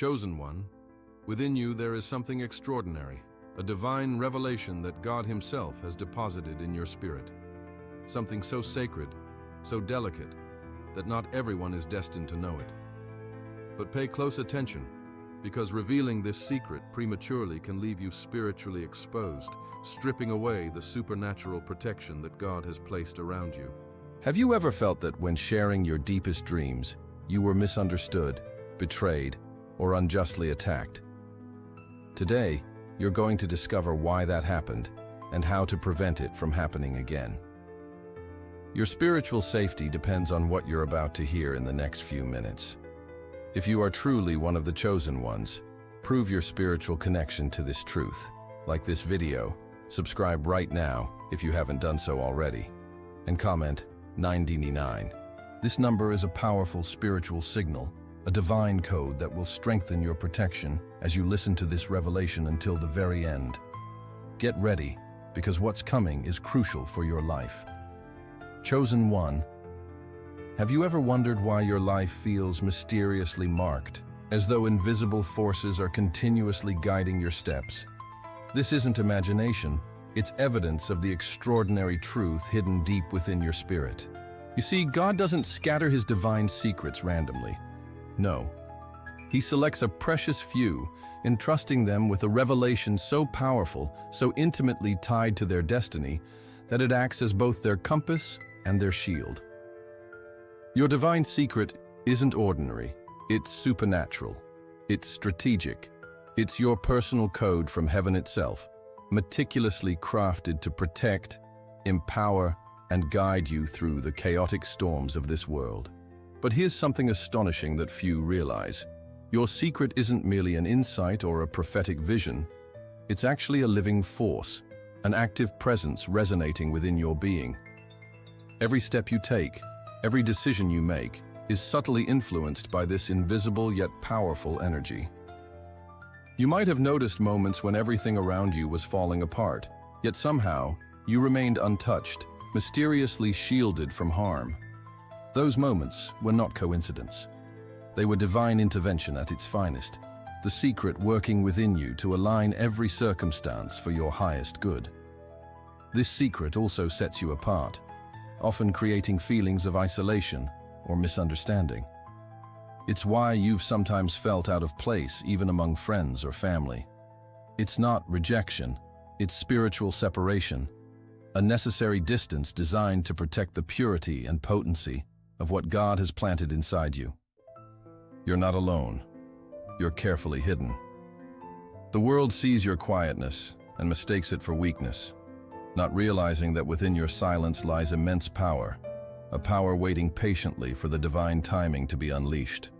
Chosen one, within you there is something extraordinary, a divine revelation that God Himself has deposited in your spirit. Something so sacred, so delicate, that not everyone is destined to know it. But pay close attention, because revealing this secret prematurely can leave you spiritually exposed, stripping away the supernatural protection that God has placed around you. Have you ever felt that when sharing your deepest dreams, you were misunderstood, betrayed, or unjustly attacked? Today, you're going to discover why that happened and how to prevent it from happening again. Your spiritual safety depends on what you're about to hear in the next few minutes. If you are truly one of the chosen ones, prove your spiritual connection to this truth. Like this video, subscribe right now if you haven't done so already, and comment 999. This number is a powerful spiritual signal, a divine code that will strengthen your protection as you listen to this revelation until the very end. Get ready, because what's coming is crucial for your life. Chosen one. Have you ever wondered why your life feels mysteriously marked, as though invisible forces are continuously guiding your steps? This isn't imagination, it's evidence of the extraordinary truth hidden deep within your spirit. You see, God doesn't scatter His divine secrets randomly. No. He selects a precious few, entrusting them with a revelation so powerful, so intimately tied to their destiny, that it acts as both their compass and their shield. Your divine secret isn't ordinary, it's supernatural, it's strategic, it's your personal code from heaven itself, meticulously crafted to protect, empower, and guide you through the chaotic storms of this world. But here's something astonishing that few realize. Your secret isn't merely an insight or a prophetic vision, it's actually a living force, an active presence resonating within your being. Every step you take, every decision you make, is subtly influenced by this invisible yet powerful energy. You might have noticed moments when everything around you was falling apart, yet somehow you remained untouched, mysteriously shielded from harm. Those moments were not coincidence. They were divine intervention at its finest, the secret working within you to align every circumstance for your highest good. This secret also sets you apart, often creating feelings of isolation or misunderstanding. It's why you've sometimes felt out of place even among friends or family. It's not rejection, it's spiritual separation, a necessary distance designed to protect the purity and potency of what God has planted inside you. You're not alone. You're carefully hidden. The world sees your quietness and mistakes it for weakness, not realizing that within your silence lies immense power, a power waiting patiently for the divine timing to be unleashed.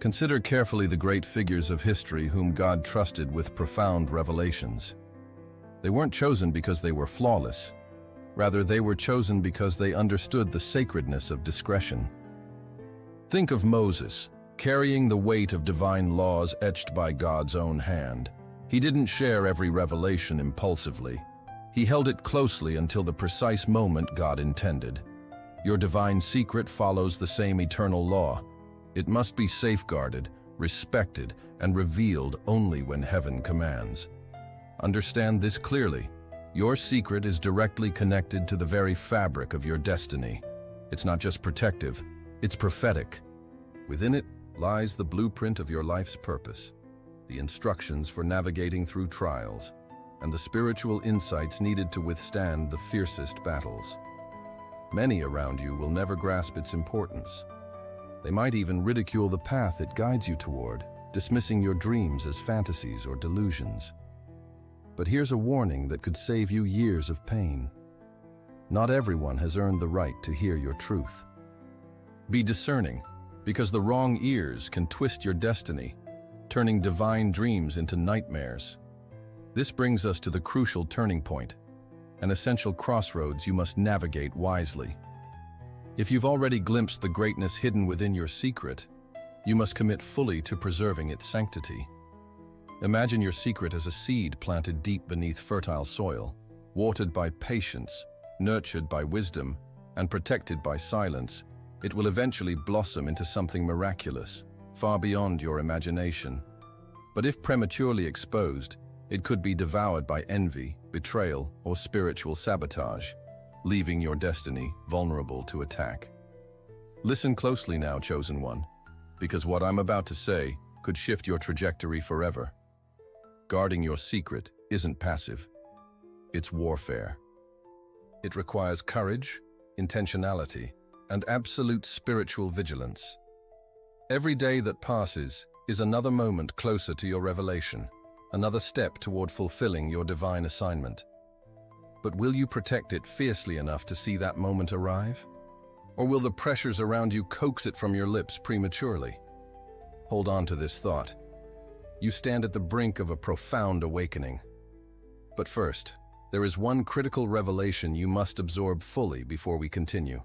Consider carefully the great figures of history whom God trusted with profound revelations. They weren't chosen because they were flawless. Rather, they were chosen because they understood the sacredness of discretion. Think of Moses, carrying the weight of divine laws etched by God's own hand. He didn't share every revelation impulsively. He held it closely until the precise moment God intended. Your divine secret follows the same eternal law. It must be safeguarded, respected, and revealed only when heaven commands. Understand this clearly. Your secret is directly connected to the very fabric of your destiny. It's not just protective, it's prophetic. Within it lies the blueprint of your life's purpose, the instructions for navigating through trials, and the spiritual insights needed to withstand the fiercest battles. Many around you will never grasp its importance. They might even ridicule the path it guides you toward, dismissing your dreams as fantasies or delusions. But here's a warning that could save you years of pain. Not everyone has earned the right to hear your truth. Be discerning, because the wrong ears can twist your destiny, turning divine dreams into nightmares. This brings us to the crucial turning point, an essential crossroads you must navigate wisely. If you've already glimpsed the greatness hidden within your secret, you must commit fully to preserving its sanctity. Imagine your secret as a seed planted deep beneath fertile soil, watered by patience, nurtured by wisdom, and protected by silence. It will eventually blossom into something miraculous, far beyond your imagination. But if prematurely exposed, it could be devoured by envy, betrayal, or spiritual sabotage, leaving your destiny vulnerable to attack. Listen closely now, chosen one, because what I'm about to say could shift your trajectory forever. Guarding your secret isn't passive. It's warfare. It requires courage, intentionality, and absolute spiritual vigilance. Every day that passes is another moment closer to your revelation, another step toward fulfilling your divine assignment. But will you protect it fiercely enough to see that moment arrive? Or will the pressures around you coax it from your lips prematurely? Hold on to this thought. You stand at the brink of a profound awakening. But first, there is one critical revelation you must absorb fully before we continue.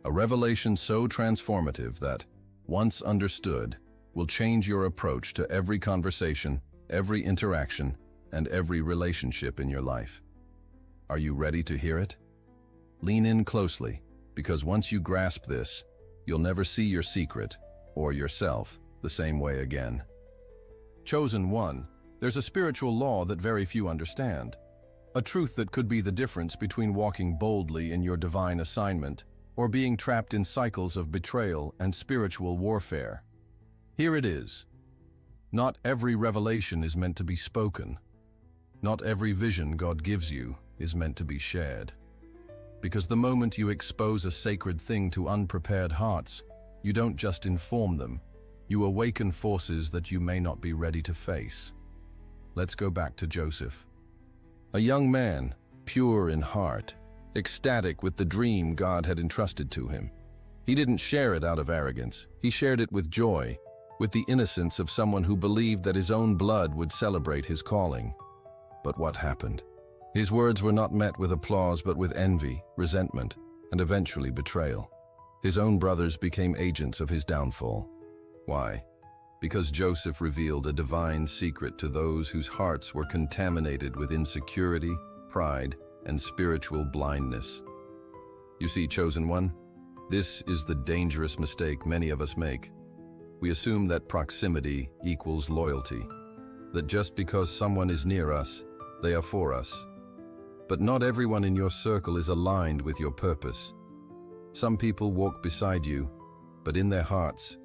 A revelation so transformative that, once understood, will change your approach to every conversation, every interaction, and every relationship in your life. Are you ready to hear it? Lean in closely, because once you grasp this, you'll never see your secret, or yourself, the same way again. Chosen one, there's a spiritual law that very few understand. A truth that could be the difference between walking boldly in your divine assignment or being trapped in cycles of betrayal and spiritual warfare. Here it is. Not every revelation is meant to be spoken. Not every vision God gives you is meant to be shared. Because the moment you expose a sacred thing to unprepared hearts, you don't just inform them, you awaken forces that you may not be ready to face. Let's go back to Joseph. A young man, pure in heart, ecstatic with the dream God had entrusted to him. He didn't share it out of arrogance. He shared it with joy, with the innocence of someone who believed that his own blood would celebrate his calling. But what happened? His words were not met with applause, but with envy, resentment, and eventually betrayal. His own brothers became agents of his downfall. Why? Because Joseph revealed a divine secret to those whose hearts were contaminated with insecurity, pride, and spiritual blindness. You see, chosen one, this is the dangerous mistake many of us make. We assume that proximity equals loyalty, that just because someone is near us, they are for us. But not everyone in your circle is aligned with your purpose. Some people walk beside you, but in their hearts,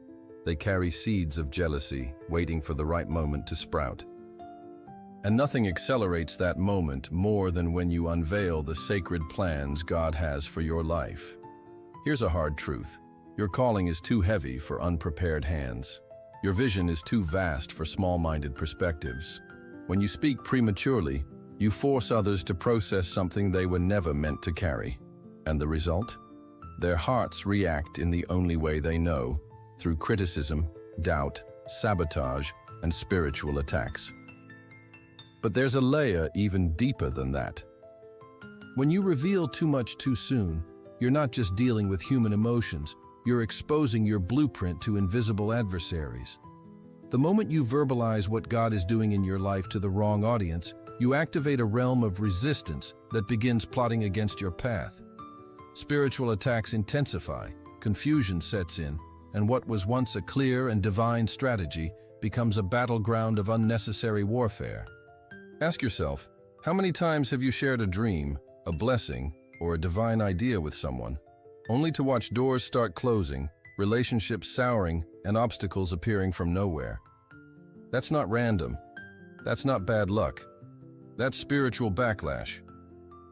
they carry seeds of jealousy, waiting for the right moment to sprout. And nothing accelerates that moment more than when you unveil the sacred plans God has for your life. Here's a hard truth. Your calling is too heavy for unprepared hands. Your vision is too vast for small-minded perspectives. When you speak prematurely, you force others to process something they were never meant to carry. And the result? Their hearts react in the only way they know, through criticism, doubt, sabotage, and spiritual attacks. But there's a layer even deeper than that. When you reveal too much too soon, you're not just dealing with human emotions, you're exposing your blueprint to invisible adversaries. The moment you verbalize what God is doing in your life to the wrong audience, you activate a realm of resistance that begins plotting against your path. Spiritual attacks intensify, confusion sets in, and what was once a clear and divine strategy becomes a battleground of unnecessary warfare. Ask yourself, how many times have you shared a dream, a blessing, or a divine idea with someone, only to watch doors start closing, relationships souring, and obstacles appearing from nowhere? That's not random. That's not bad luck. That's spiritual backlash.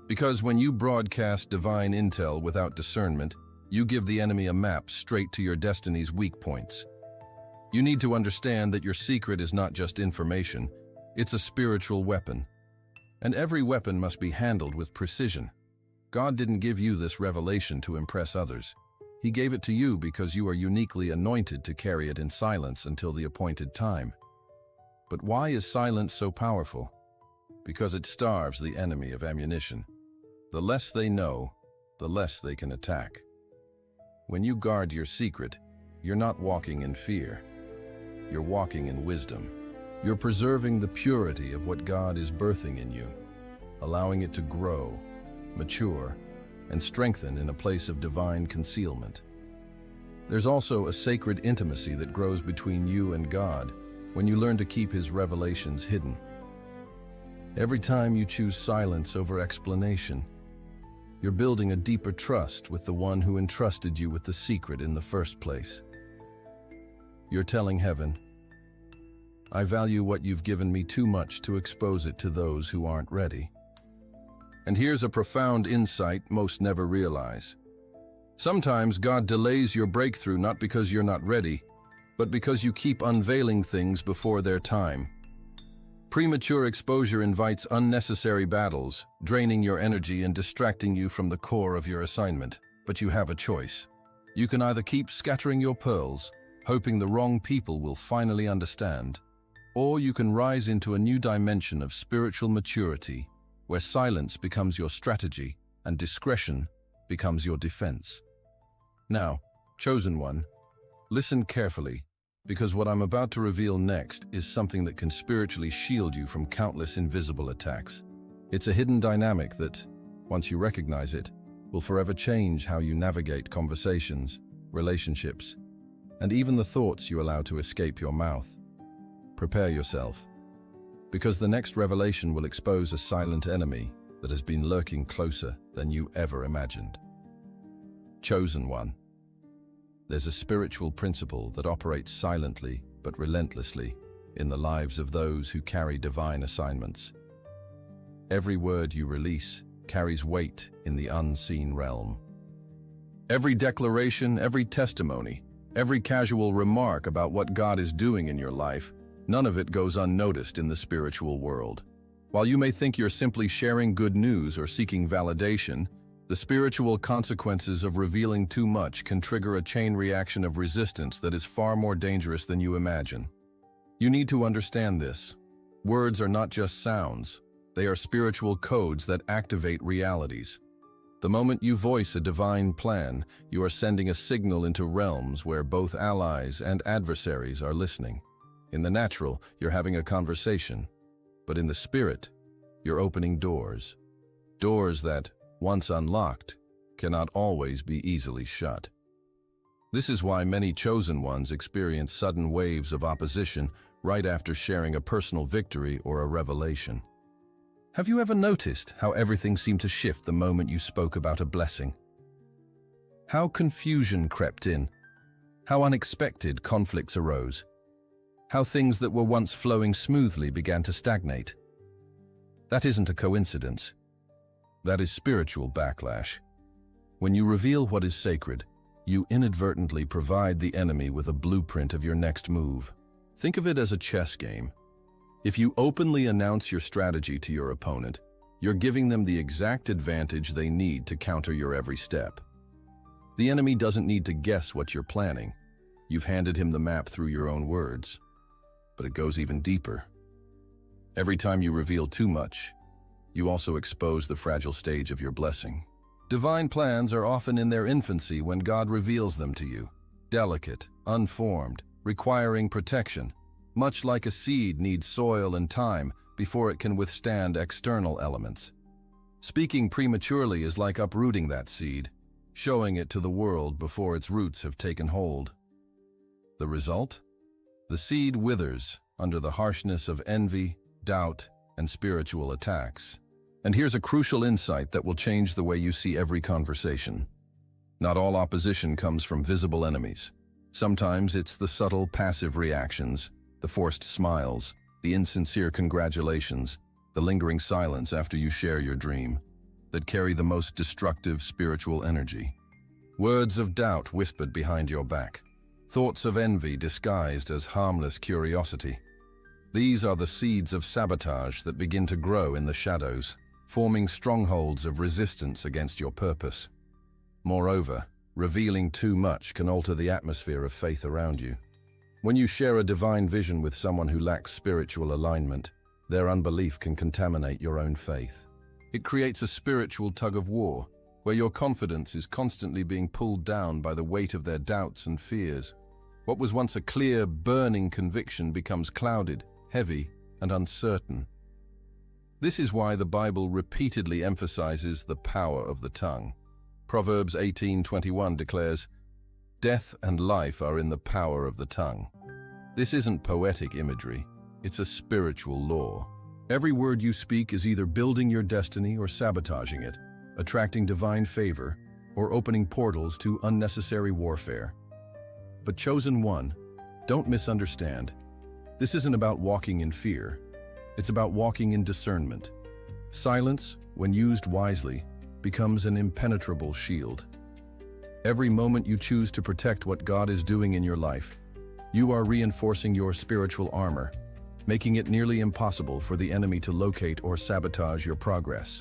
Because when you broadcast divine intel without discernment, you give the enemy a map straight to your destiny's weak points. You need to understand that your secret is not just information, it's a spiritual weapon. And every weapon must be handled with precision. God didn't give you this revelation to impress others. He gave it to you because you are uniquely anointed to carry it in silence until the appointed time. But why is silence so powerful? Because it starves the enemy of ammunition. The less they know, the less they can attack. When you guard your secret, you're not walking in fear. You're walking in wisdom. You're preserving the purity of what God is birthing in you, allowing it to grow, mature, and strengthen in a place of divine concealment. There's also a sacred intimacy that grows between you and God when you learn to keep His revelations hidden. Every time you choose silence over explanation, you're building a deeper trust with the one who entrusted you with the secret in the first place. You're telling heaven, I value what you've given me too much to expose it to those who aren't ready. And here's a profound insight most never realize. Sometimes God delays your breakthrough not because you're not ready, but because you keep unveiling things before their time. Premature exposure invites unnecessary battles, draining your energy and distracting you from the core of your assignment. But you have a choice. You can either keep scattering your pearls, hoping the wrong people will finally understand, or you can rise into a new dimension of spiritual maturity, where silence becomes your strategy and discretion becomes your defense. Now, chosen one, listen carefully, because what I'm about to reveal next is something that can spiritually shield you from countless invisible attacks. It's a hidden dynamic that, once you recognize it, will forever change how you navigate conversations, relationships, and even the thoughts you allow to escape your mouth. Prepare yourself, because the next revelation will expose a silent enemy that has been lurking closer than you ever imagined. Chosen one. There's a spiritual principle that operates silently but relentlessly in the lives of those who carry divine assignments. Every word you release carries weight in the unseen realm. Every declaration, every testimony, every casual remark about what God is doing in your life, none of it goes unnoticed in the spiritual world. While you may think you're simply sharing good news or seeking validation, the spiritual consequences of revealing too much can trigger a chain reaction of resistance that is far more dangerous than you imagine. You need to understand this. Words are not just sounds. They are spiritual codes that activate realities. The moment you voice a divine plan, you are sending a signal into realms where both allies and adversaries are listening. In the natural, you're having a conversation, but in the spirit, you're opening doors. Doors that, once unlocked, cannot always be easily shut. This is why many chosen ones experience sudden waves of opposition right after sharing a personal victory or a revelation. Have you ever noticed how everything seemed to shift the moment you spoke about a blessing? How confusion crept in? How unexpected conflicts arose? How things that were once flowing smoothly began to stagnate? That isn't a coincidence. That is spiritual backlash. When you reveal what is sacred, you inadvertently provide the enemy with a blueprint of your next move. Think of it as a chess game. If you openly announce your strategy to your opponent, you're giving them the exact advantage they need to counter your every step. The enemy doesn't need to guess what you're planning. You've handed him the map through your own words. But it goes even deeper. Every time you reveal too much, you also expose the fragile stage of your blessing. Divine plans are often in their infancy when God reveals them to you. Delicate, unformed, requiring protection. Much like a seed needs soil and time before it can withstand external elements. Speaking prematurely is like uprooting that seed, showing it to the world before its roots have taken hold. The result? The seed withers under the harshness of envy, doubt, and spiritual attacks. And here's a crucial insight that will change the way you see every conversation. Not all opposition comes from visible enemies. Sometimes it's the subtle, passive reactions, the forced smiles, the insincere congratulations, the lingering silence after you share your dream, that carry the most destructive spiritual energy. Words of doubt whispered behind your back. Thoughts of envy disguised as harmless curiosity. These are the seeds of sabotage that begin to grow in the shadows, forming strongholds of resistance against your purpose. Moreover, revealing too much can alter the atmosphere of faith around you. When you share a divine vision with someone who lacks spiritual alignment, their unbelief can contaminate your own faith. It creates a spiritual tug-of-war, where your confidence is constantly being pulled down by the weight of their doubts and fears. What was once a clear, burning conviction becomes clouded, heavy, and uncertain. This is why the Bible repeatedly emphasizes the power of the tongue. Proverbs 18:21 declares, Death and life are in the power of the tongue. This isn't poetic imagery, it's a spiritual law. Every word you speak is either building your destiny or sabotaging it, attracting divine favor, or opening portals to unnecessary warfare. But chosen one, don't misunderstand. This isn't about walking in fear. It's about walking in discernment. Silence, when used wisely, becomes an impenetrable shield. Every moment you choose to protect what God is doing in your life, you are reinforcing your spiritual armor, making it nearly impossible for the enemy to locate or sabotage your progress.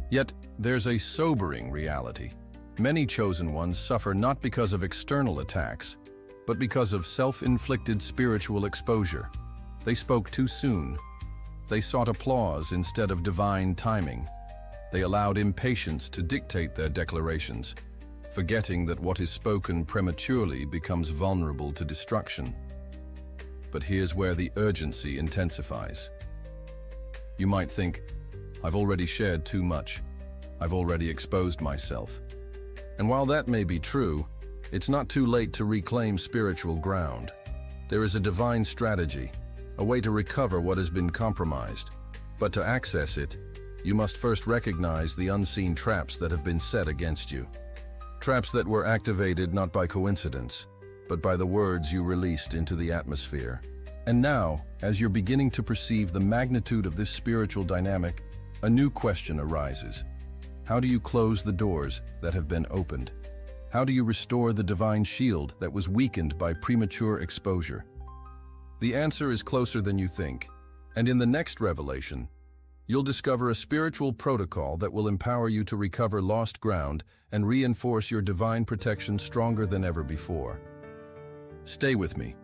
Yet, there's a sobering reality. Many chosen ones suffer not because of external attacks, but because of self-inflicted spiritual exposure. They spoke too soon. They sought applause instead of divine timing. They allowed impatience to dictate their declarations, forgetting that what is spoken prematurely becomes vulnerable to destruction. But here's where the urgency intensifies. You might think, I've already shared too much. I've already exposed myself. And while that may be true, it's not too late to reclaim spiritual ground. There is a divine strategy, a way to recover what has been compromised. But to access it, you must first recognize the unseen traps that have been set against you. Traps that were activated not by coincidence, but by the words you released into the atmosphere. And now, as you're beginning to perceive the magnitude of this spiritual dynamic, a new question arises. How do you close the doors that have been opened? How do you restore the divine shield that was weakened by premature exposure? The answer is closer than you think, and in the next revelation, you'll discover a spiritual protocol that will empower you to recover lost ground and reinforce your divine protection stronger than ever before. Stay with me,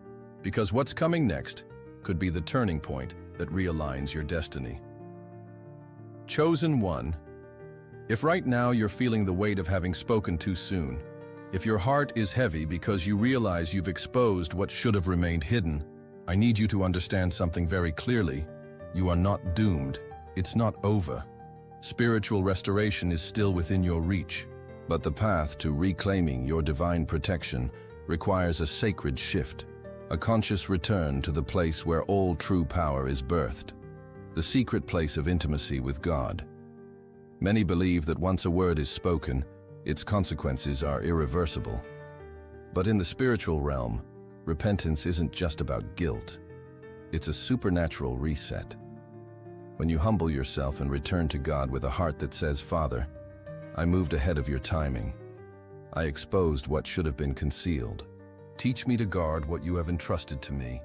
because what's coming next could be the turning point that realigns your destiny. Chosen one, if right now you're feeling the weight of having spoken too soon, if your heart is heavy because you realize you've exposed what should have remained hidden, I need you to understand something very clearly. You are not doomed. It's not over. Spiritual restoration is still within your reach, but the path to reclaiming your divine protection requires a sacred shift, a conscious return to the place where all true power is birthed, the secret place of intimacy with God. Many believe that once a word is spoken, its consequences are irreversible. But in the spiritual realm, repentance isn't just about guilt. It's a supernatural reset. When you humble yourself and return to God with a heart that says, Father, I moved ahead of your timing. I exposed what should have been concealed. Teach me to guard what you have entrusted to me.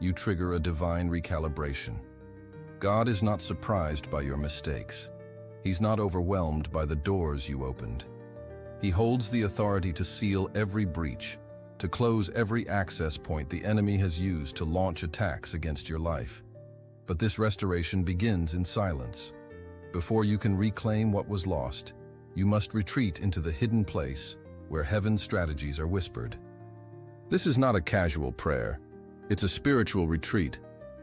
You trigger a divine recalibration. God is not surprised by your mistakes. He's not overwhelmed by the doors you opened. He holds the authority to seal every breach, to close every access point the enemy has used to launch attacks against your life. But this restoration begins in silence. Before you can reclaim what was lost, you must retreat into the hidden place where heaven's strategies are whispered. This is not a casual prayer. It's a spiritual retreat,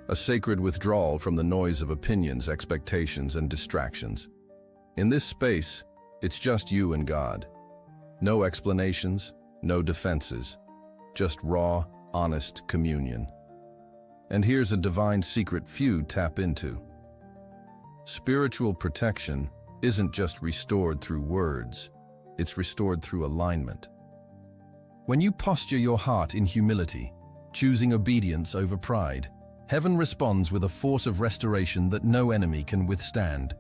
a sacred withdrawal from the noise of opinions, expectations, and distractions. In this space, it's just you and God. No explanations, no defenses, just raw, honest communion. And here's a divine secret few tap into. Spiritual protection isn't just restored through words, it's restored through alignment. When you posture your heart in humility, choosing obedience over pride, heaven responds with a force of restoration that no enemy can withstand.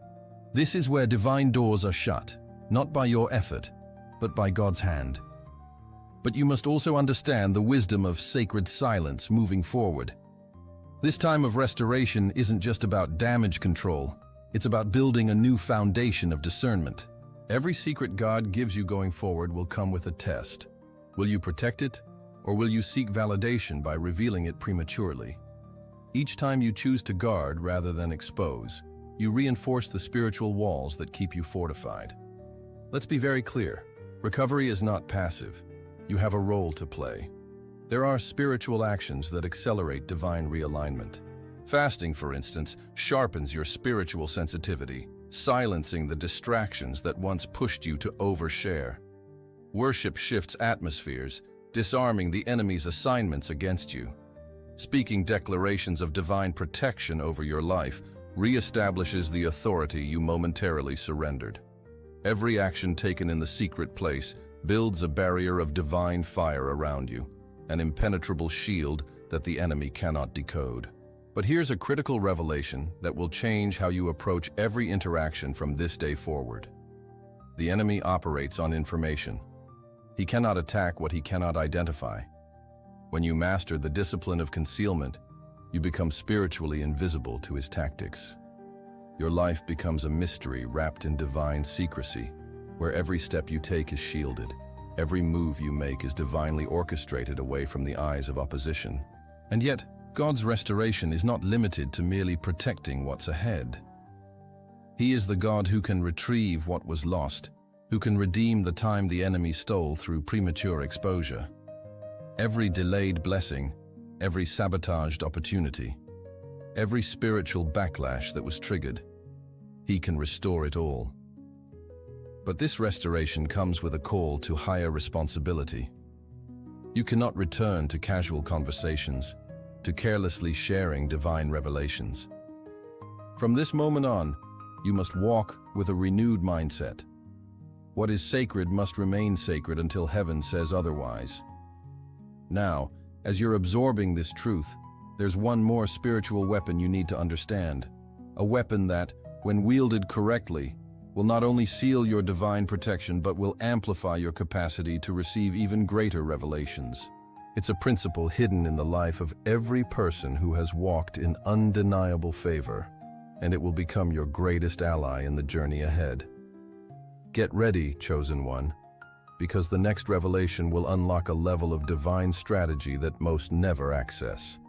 This is where divine doors are shut, not by your effort, but by God's hand. But you must also understand the wisdom of sacred silence moving forward. This time of restoration isn't just about damage control, it's about building a new foundation of discernment. Every secret God gives you going forward will come with a test. Will you protect it, or will you seek validation by revealing it prematurely? Each time you choose to guard rather than expose, you reinforce the spiritual walls that keep you fortified. Let's be very clear. Recovery is not passive. You have a role to play. There are spiritual actions that accelerate divine realignment. Fasting, for instance, sharpens your spiritual sensitivity, silencing the distractions that once pushed you to overshare. Worship shifts atmospheres, disarming the enemy's assignments against you. Speaking declarations of divine protection over your life reestablishes the authority you momentarily surrendered. Every action taken in the secret place builds a barrier of divine fire around you, an impenetrable shield that the enemy cannot decode. But here's a critical revelation that will change how you approach every interaction from this day forward. The enemy operates on information. He cannot attack what he cannot identify. When you master the discipline of concealment, you become spiritually invisible to his tactics. Your life becomes a mystery wrapped in divine secrecy, where every step you take is shielded. Every move you make is divinely orchestrated away from the eyes of opposition. And yet, God's restoration is not limited to merely protecting what's ahead. He is the God who can retrieve what was lost, who can redeem the time the enemy stole through premature exposure. Every delayed blessing, every sabotaged opportunity, every spiritual backlash that was triggered, he can restore it all. But this restoration comes with a call to higher responsibility. You cannot return to casual conversations, to carelessly sharing divine revelations. From this moment on, you must walk with a renewed mindset. What is sacred must remain sacred until heaven says otherwise. Now, as you're absorbing this truth, there's one more spiritual weapon you need to understand. A weapon that, when wielded correctly, will not only seal your divine protection but will amplify your capacity to receive even greater revelations. It's a principle hidden in the life of every person who has walked in undeniable favor, and it will become your greatest ally in the journey ahead. Get ready, chosen one, because the next revelation will unlock a level of divine strategy that most never access.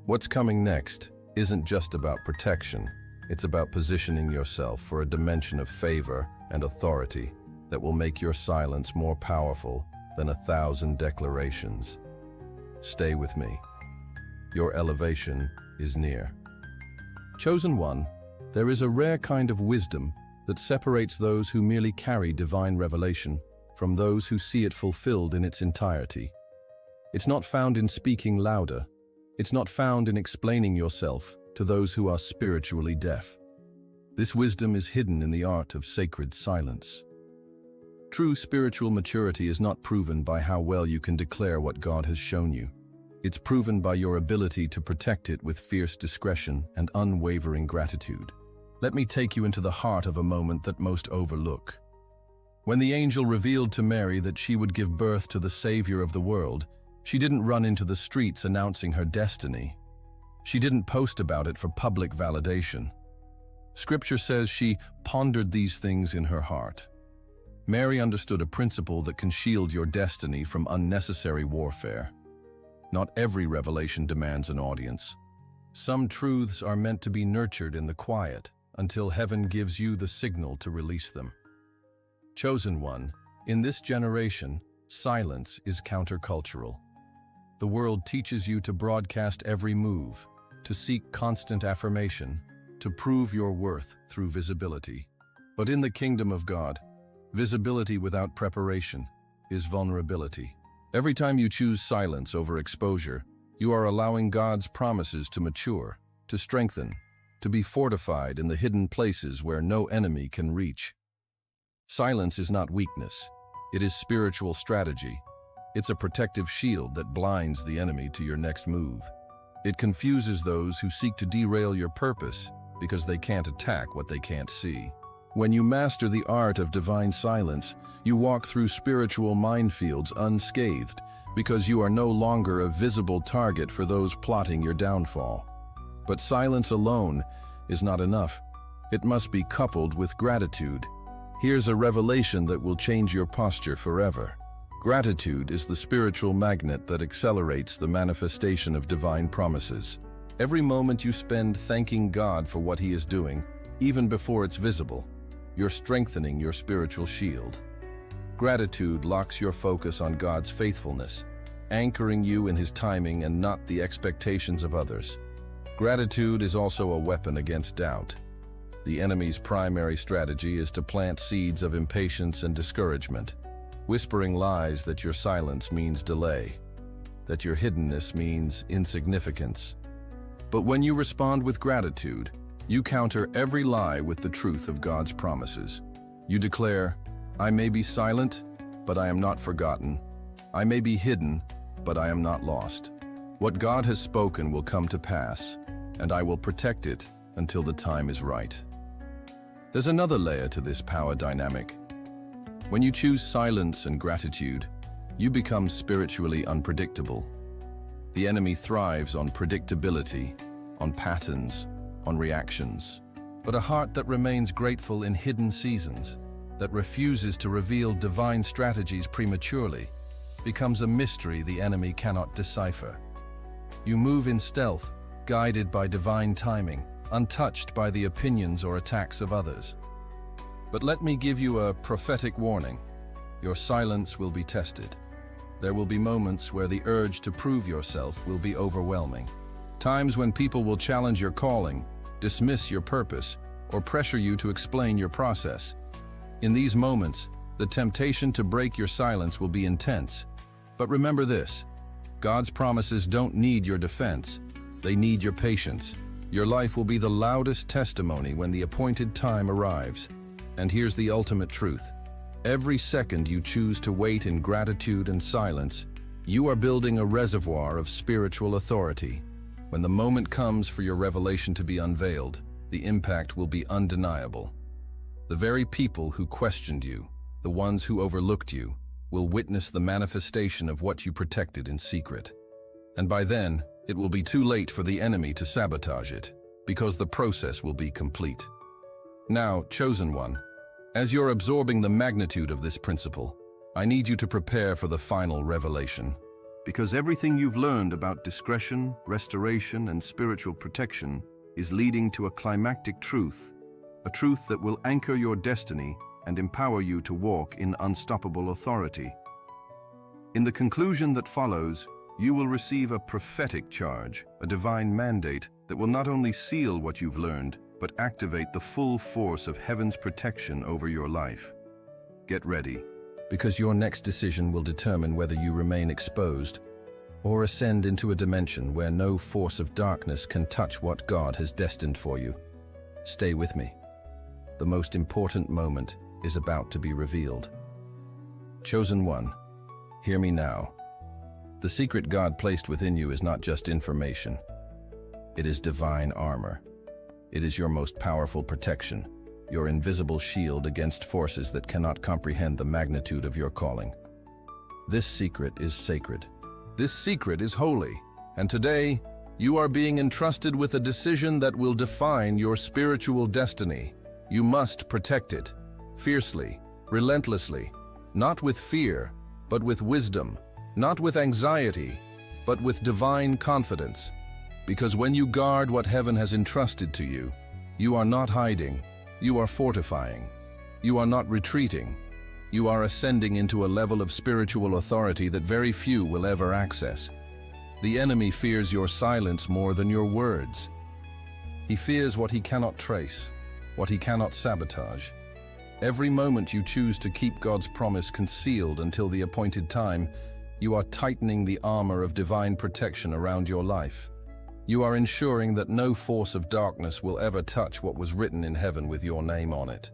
What's coming next isn't just about protection, it's about positioning yourself for a dimension of favor and authority that will make your silence more powerful than 1,000 declarations. Stay with me. Your elevation is near. Chosen one, there is a rare kind of wisdom that separates those who merely carry divine revelation from those who see it fulfilled in its entirety. It's not found in speaking louder. It's not found in explaining yourself to those who are spiritually deaf. This wisdom is hidden in the art of sacred silence. True spiritual maturity is not proven by how well you can declare what God has shown you. It's proven by your ability to protect it with fierce discretion and unwavering gratitude. Let me take you into the heart of a moment that most overlook. When the angel revealed to Mary that she would give birth to the Savior of the world, she didn't run into the streets announcing her destiny. She didn't post about it for public validation. Scripture says she pondered these things in her heart. Mary understood a principle that can shield your destiny from unnecessary warfare. Not every revelation demands an audience. Some truths are meant to be nurtured in the quiet until heaven gives you the signal to release them. Chosen one, in this generation, silence is countercultural. The world teaches you to broadcast every move, to seek constant affirmation, to prove your worth through visibility. But in the kingdom of God, visibility without preparation is vulnerability. Every time you choose silence over exposure, you are allowing God's promises to mature, to strengthen, to be fortified in the hidden places where no enemy can reach. Silence is not weakness. It is spiritual strategy. It's a protective shield that blinds the enemy to your next move. It confuses those who seek to derail your purpose because they can't attack what they can't see. When you master the art of divine silence, you walk through spiritual minefields unscathed because you are no longer a visible target for those plotting your downfall. But silence alone is not enough. It must be coupled with gratitude. Here's a revelation that will change your posture forever. Gratitude is the spiritual magnet that accelerates the manifestation of divine promises. Every moment you spend thanking God for what He is doing, even before it's visible, you're strengthening your spiritual shield. Gratitude locks your focus on God's faithfulness, anchoring you in His timing and not the expectations of others. Gratitude is also a weapon against doubt. The enemy's primary strategy is to plant seeds of impatience and discouragement. whispering lies that your silence means delay, that your hiddenness means insignificance. But when you respond with gratitude, you counter every lie with the truth of God's promises. You declare, I may be silent, but I am not forgotten. I may be hidden, but I am not lost. What God has spoken will come to pass, and I will protect it until the time is right. There's another layer to this power dynamic. When you choose silence and gratitude, you become spiritually unpredictable. The enemy thrives on predictability, on patterns, on reactions. But a heart that remains grateful in hidden seasons, that refuses to reveal divine strategies prematurely, becomes a mystery the enemy cannot decipher. You move in stealth, guided by divine timing, untouched by the opinions or attacks of others. But let me give you a prophetic warning. Your silence will be tested. There will be moments where the urge to prove yourself will be overwhelming. Times when people will challenge your calling, dismiss your purpose, or pressure you to explain your process. In these moments, the temptation to break your silence will be intense. But remember this, God's promises don't need your defense, they need your patience. Your life will be the loudest testimony when the appointed time arrives. And here's the ultimate truth. Every second you choose to wait in gratitude and silence, you are building a reservoir of spiritual authority. When the moment comes for your revelation to be unveiled, the impact will be undeniable. The very people who questioned you, the ones who overlooked you, will witness the manifestation of what you protected in secret. And by then, it will be too late for the enemy to sabotage it, because the process will be complete. Now, chosen one, as you're absorbing the magnitude of this principle, I need you to prepare for the final revelation. Because everything you've learned about discretion, restoration, and spiritual protection is leading to a climactic truth, a truth that will anchor your destiny and empower you to walk in unstoppable authority. In the conclusion that follows, you will receive a prophetic charge, a divine mandate that will not only seal what you've learned, but activate the full force of heaven's protection over your life. Get ready, because your next decision will determine whether you remain exposed or ascend into a dimension where no force of darkness can touch what God has destined for you. Stay with me. The most important moment is about to be revealed. Chosen one, hear me now. The secret God placed within you is not just information. It is divine armor. It is your most powerful protection, your invisible shield against forces that cannot comprehend the magnitude of your calling. This secret is sacred. This secret is holy. And today, you are being entrusted with a decision that will define your spiritual destiny. You must protect it, fiercely, relentlessly, not with fear, but with wisdom, not with anxiety, but with divine confidence. Because when you guard what heaven has entrusted to you, you are not hiding, you are fortifying. You are not retreating, you are ascending into a level of spiritual authority that very few will ever access. The enemy fears your silence more than your words. He fears what he cannot trace, what he cannot sabotage. Every moment you choose to keep God's promise concealed until the appointed time, you are tightening the armor of divine protection around your life. You are ensuring that no force of darkness will ever touch what was written in heaven with your name on it.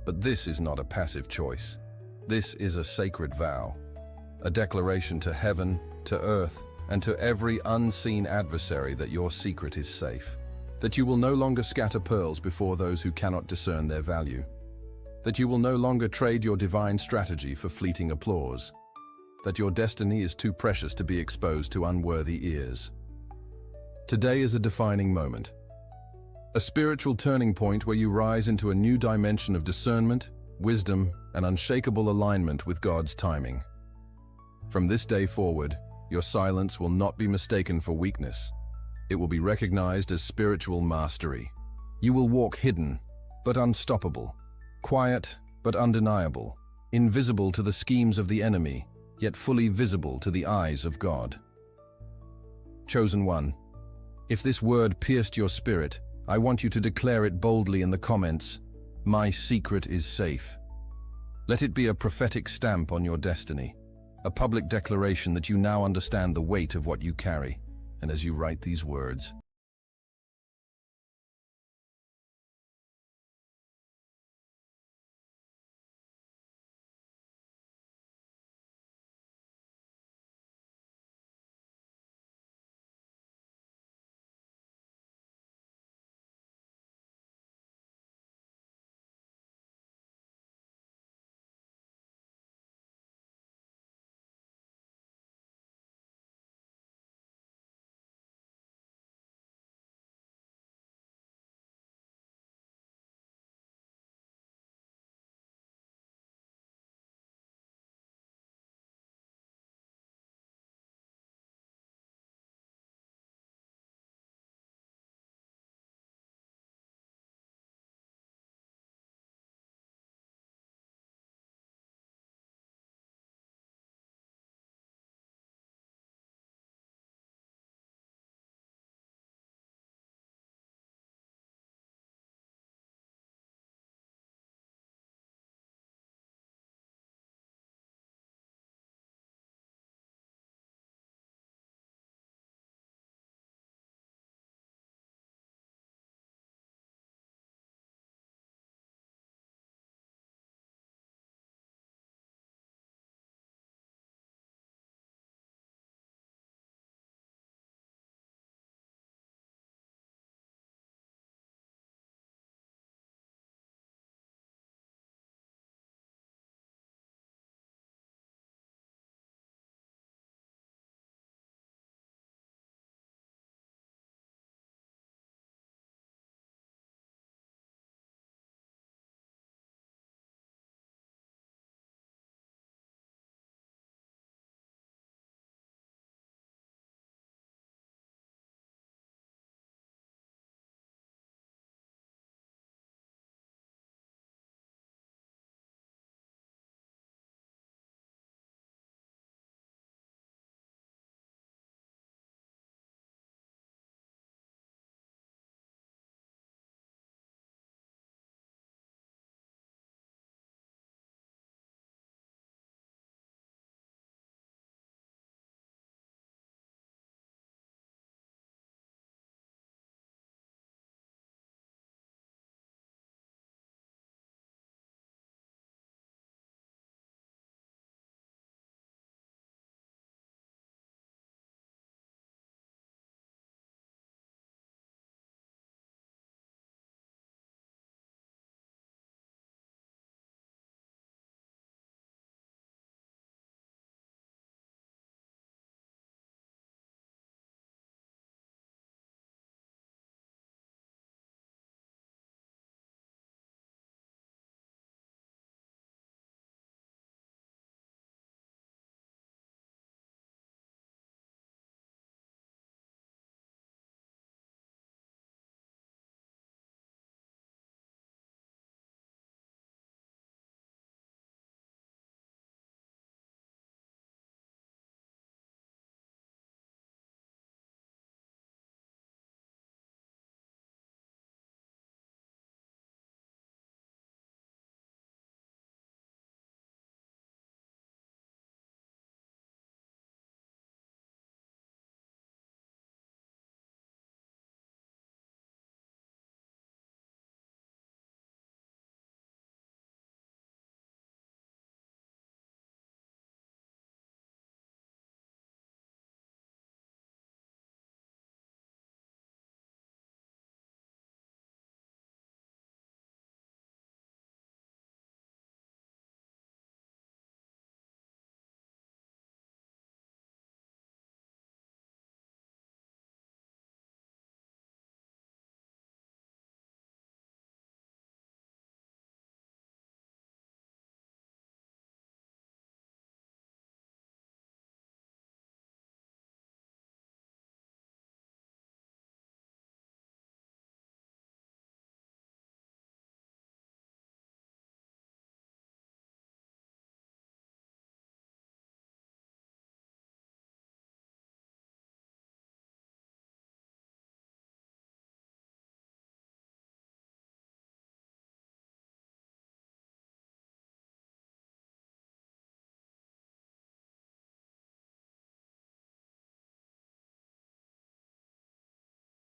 But this is not a passive choice. This is a sacred vow, a declaration to heaven, to earth, and to every unseen adversary that your secret is safe, that you will no longer scatter pearls before those who cannot discern their value, that you will no longer trade your divine strategy for fleeting applause, that your destiny is too precious to be exposed to unworthy ears. Today is a defining moment, a spiritual turning point where you rise into a new dimension of discernment, wisdom, and unshakable alignment with God's timing. From this day forward, your silence will not be mistaken for weakness. It will be recognized as spiritual mastery. You will walk hidden, but unstoppable, quiet, but undeniable, invisible to the schemes of the enemy, yet fully visible to the eyes of God. Chosen one, if this word pierced your spirit, I want you to declare it boldly in the comments. My secret is safe. Let it be a prophetic stamp on your destiny, a public declaration that you now understand the weight of what you carry. And as you write these words,